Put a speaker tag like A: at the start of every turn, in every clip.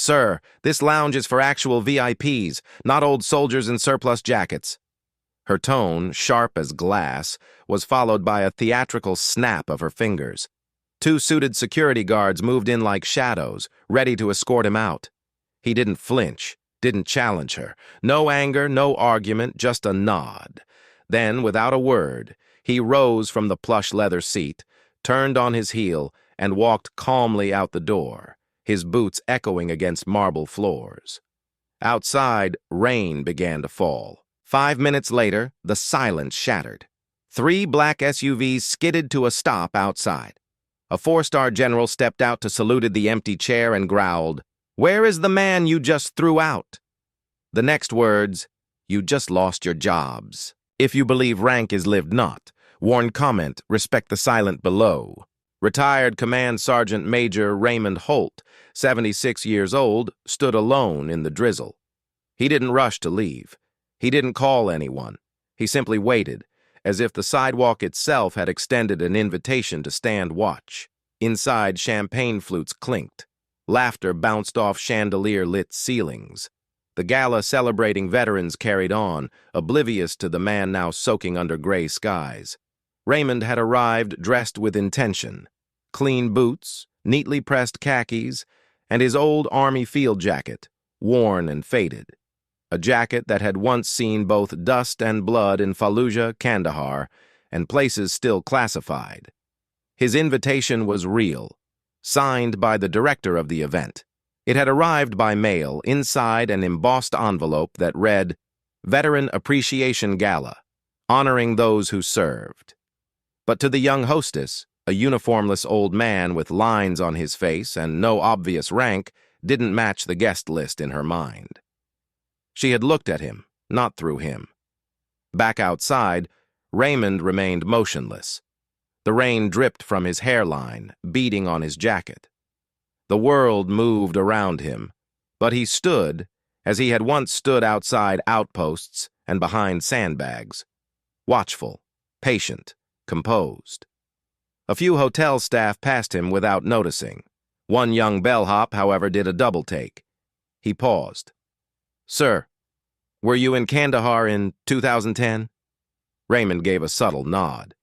A: "Sir, this lounge is for actual VIPs, not old soldiers in surplus jackets." Her tone, sharp as glass, was followed by a theatrical snap of her fingers. Two suited security guards moved in like shadows, ready to escort him out. He didn't flinch, didn't challenge her. No anger, no argument, just a nod. Then, without a word, he rose from the plush leather seat, turned on his heel, and walked calmly out the door, his boots echoing against marble floors. Outside, rain began to fall. 5 minutes later, the silence shattered. 3 black SUVs skidded to a stop outside. A 4-star general stepped out to salute the empty chair and growled, "Where is the man you just threw out?" The next words, "You just lost your jobs. If you believe rank is lived not, warn comment, respect the silent below." Retired Command Sergeant Major Raymond Holt, 76 years old, stood alone in the drizzle. He didn't rush to leave. He didn't call anyone. He simply waited, as if the sidewalk itself had extended an invitation to stand watch. Inside, champagne flutes clinked. Laughter bounced off chandelier-lit ceilings. The gala celebrating veterans carried on, oblivious to the man now soaking under gray skies. Raymond had arrived dressed with intention. Clean boots, neatly pressed khakis, and his old Army field jacket, worn and faded. A jacket that had once seen both dust and blood in Fallujah, Kandahar, and places still classified. His invitation was real, signed by the director of the event. It had arrived by mail inside an embossed envelope that read, "Veteran Appreciation Gala, honoring those who served." But to the young hostess, a uniformless old man with lines on his face and no obvious rank didn't match the guest list in her mind. She had looked at him, not through him. Back outside, Raymond remained motionless. The rain dripped from his hairline, beating on his jacket. The world moved around him, but he stood as he had once stood outside outposts and behind sandbags, watchful, patient, composed. A few hotel staff passed him without noticing. One young bellhop, however, did a double-take. He paused. "Sir, were you in Kandahar in 2010? Raymond gave a subtle nod.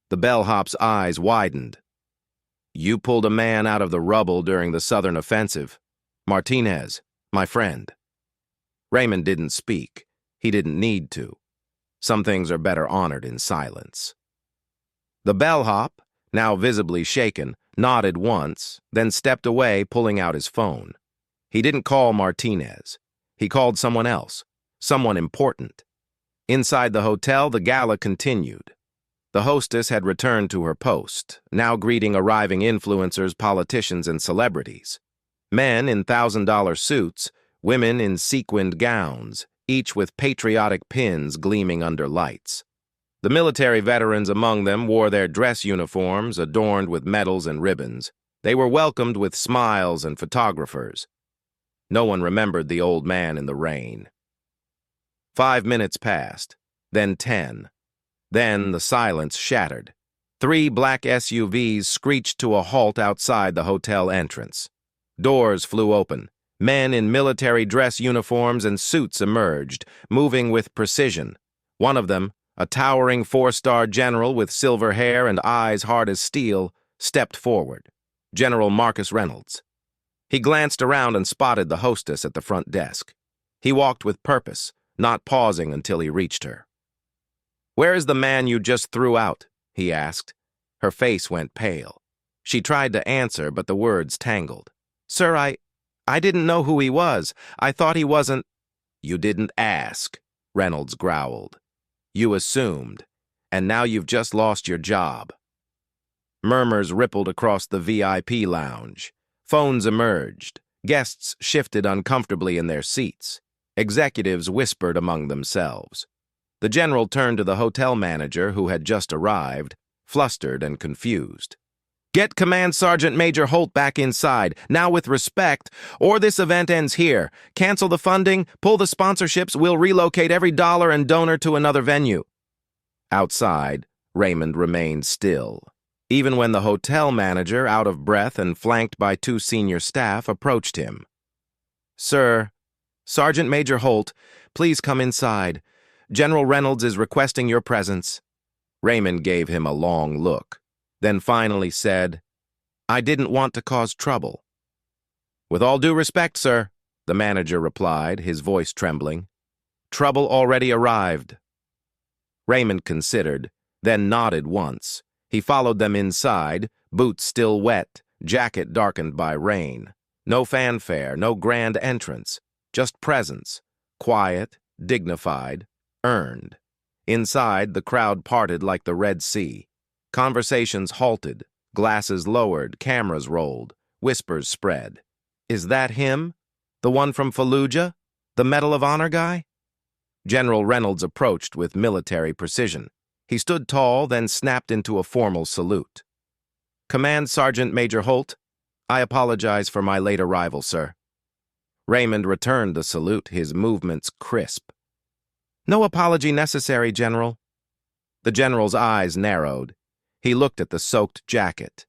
A: The bellhop's eyes widened. "You pulled a man out of the rubble during the Southern Offensive. Martinez, my friend." Raymond didn't speak. He didn't need to. Some things are better honored in silence. The bellhop, now visibly shaken, nodded once, then stepped away, pulling out his phone. He didn't call Martinez. He called someone else, someone important. Inside the hotel, the gala continued. The hostess had returned to her post, now greeting arriving influencers, politicians, and celebrities. Men in $1,000 suits, women in sequined gowns, each with patriotic pins gleaming under lights. The military veterans among them wore their dress uniforms adorned with medals and ribbons. They were welcomed with smiles and photographers. No one remembered the old man in the rain. 5 minutes passed, then 10. Then the silence shattered. 3 black SUVs screeched to a halt outside the hotel entrance. Doors flew open. Men in military dress uniforms and suits emerged, moving with precision. One of them, a towering 4-star general with silver hair and eyes hard as steel, stepped forward. General Marcus Reynolds. He glanced around and spotted the hostess at the front desk. He walked with purpose, not pausing until he reached her. "Where is the man you just threw out?" he asked. Her face went pale. She tried to answer, but the words tangled. "Sir, I didn't know who he was. I thought he wasn't—" "You didn't ask," Reynolds growled. "You assumed, and now you've just lost your job." Murmurs rippled across the VIP lounge. Phones emerged. Guests shifted uncomfortably in their seats. Executives whispered among themselves. The general turned to the hotel manager who had just arrived, flustered and confused. "Get Command Sergeant Major Holt back inside, now with respect, or this event ends here. Cancel the funding, pull the sponsorships, we'll relocate every dollar and donor to another venue." Outside, Raymond remained still. Even when the hotel manager, out of breath and flanked by 2 senior staff, approached him. Sir, Sergeant Major Holt, please come inside. General Reynolds is requesting your presence. Raymond gave him a long look, then finally said, I didn't want to cause trouble. With all due respect, sir, the manager replied, his voice trembling. Trouble already arrived. Raymond considered, then nodded once. He followed them inside, boots still wet, jacket darkened by rain. No fanfare, no grand entrance, just presence, quiet, dignified, earned. Inside, the crowd parted like the Red Sea. Conversations halted, glasses lowered, cameras rolled, whispers spread. Is that him? The one from Fallujah? The Medal of Honor guy? General Reynolds approached with military precision. He stood tall, then snapped into a formal salute. Command Sergeant Major Holt, I apologize for my late arrival, sir. Raymond returned the salute, his movements crisp. No apology necessary, General. The General's eyes narrowed. He looked at the soaked jacket.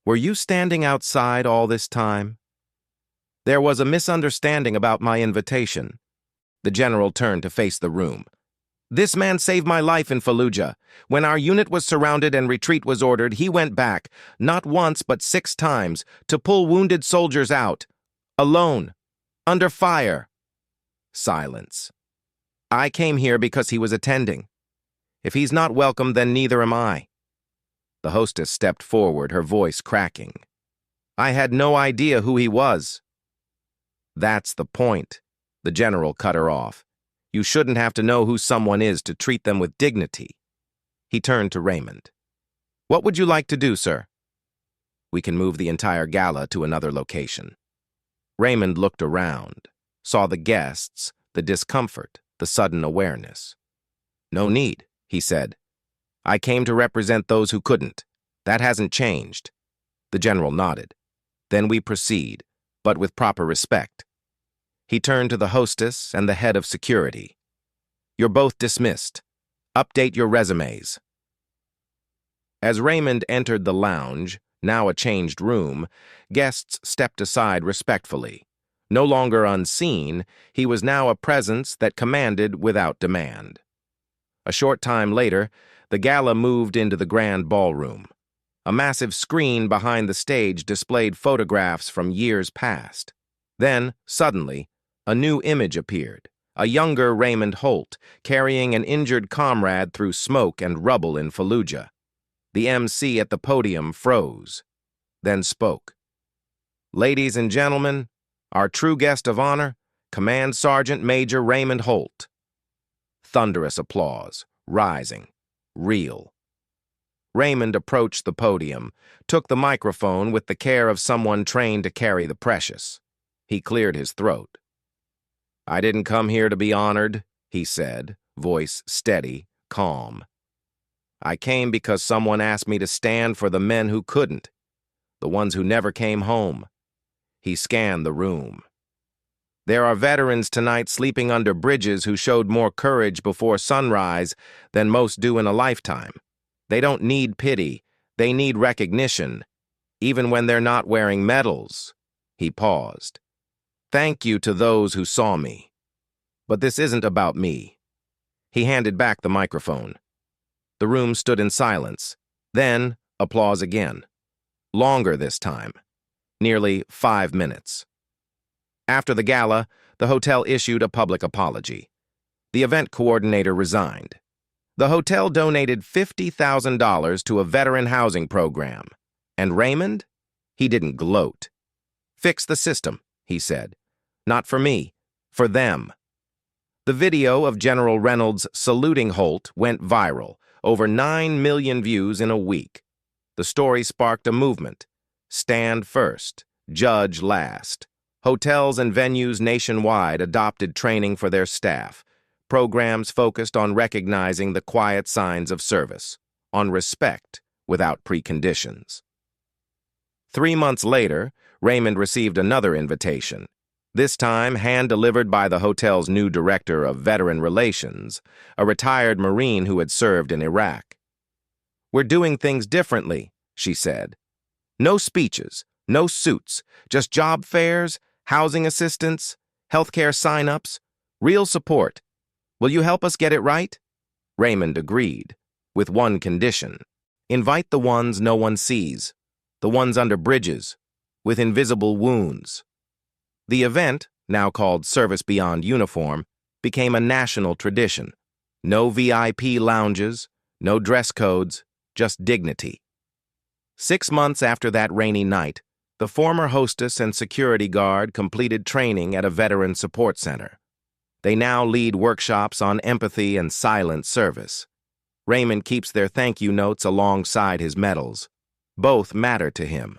A: Were you standing outside all this time? There was a misunderstanding about my invitation. The General turned to face the room. This man saved my life in Fallujah. When our unit was surrounded and retreat was ordered, he went back, not once but 6 times, to pull wounded soldiers out. Alone. Under fire. Silence. I came here because he was attending. If he's not welcome, then neither am I. The hostess stepped forward, her voice cracking. I had no idea who he was. That's the point. The General cut her off. You shouldn't have to know who someone is to treat them with dignity. He turned to Raymond. What would you like to do, sir? We can move the entire gala to another location. Raymond looked around, saw the guests, the discomfort, the sudden awareness. No need, he said. I came to represent those who couldn't. That hasn't changed. The General nodded. Then we proceed, but with proper respect. He turned to the hostess and the head of security. You're both dismissed. Update your resumes. As Raymond entered the lounge, now a changed room, guests stepped aside respectfully. No longer unseen, he was now a presence that commanded without demand. A short time later, the gala moved into the grand ballroom. A massive screen behind the stage displayed photographs from years past. Then, suddenly, a new image appeared, a younger Raymond Holt, carrying an injured comrade through smoke and rubble in Fallujah. The MC at the podium froze, then spoke. Ladies and gentlemen, our true guest of honor, Command Sergeant Major Raymond Holt. Thunderous applause, rising, real. Raymond approached the podium, took the microphone with the care of someone trained to carry the precious. He cleared his throat. I didn't come here to be honored, he said, voice steady, calm. I came because someone asked me to stand for the men who couldn't, the ones who never came home. He scanned the room. There are veterans tonight sleeping under bridges who showed more courage before sunrise than most do in a lifetime. They don't need pity, they need recognition, even when they're not wearing medals. He paused. Thank you to those who saw me. But this isn't about me. He handed back the microphone. The room stood in silence. Then, applause again. Longer this time. Nearly 5 minutes. After the gala, the hotel issued a public apology. The event coordinator resigned. The hotel donated $50,000 to a veteran housing program. And Raymond? He didn't gloat. Fix the system, he said. Not for me, for them. The video of General Reynolds saluting Holt went viral, over 9 million views in a week. The story sparked a movement. Stand first, judge last. Hotels and venues nationwide adopted training for their staff. Programs focused on recognizing the quiet signs of service, on respect without preconditions. 3 months later, Raymond received another invitation. This time hand-delivered by the hotel's new director of veteran relations, a retired Marine who had served in Iraq. We're doing things differently, she said. No speeches, no suits, just job fairs, housing assistance, healthcare sign-ups, real support. Will you help us get it right? Raymond agreed, with one condition. Invite the ones no one sees, the ones under bridges, with invisible wounds. The event, now called Service Beyond Uniform, became a national tradition. No VIP lounges, no dress codes, just dignity. 6 months after that rainy night, the former hostess and security guard completed training at a veteran support center. They now lead workshops on empathy and silent service. Raymond keeps their thank you notes alongside his medals. Both matter to him.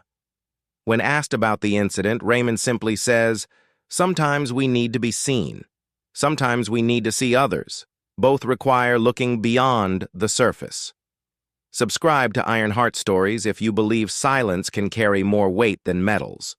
A: When asked about the incident, Raymond simply says, "Sometimes we need to be seen. Sometimes we need to see others. Both require looking beyond the surface." Subscribe to Iron Heart Stories if you believe silence can carry more weight than medals.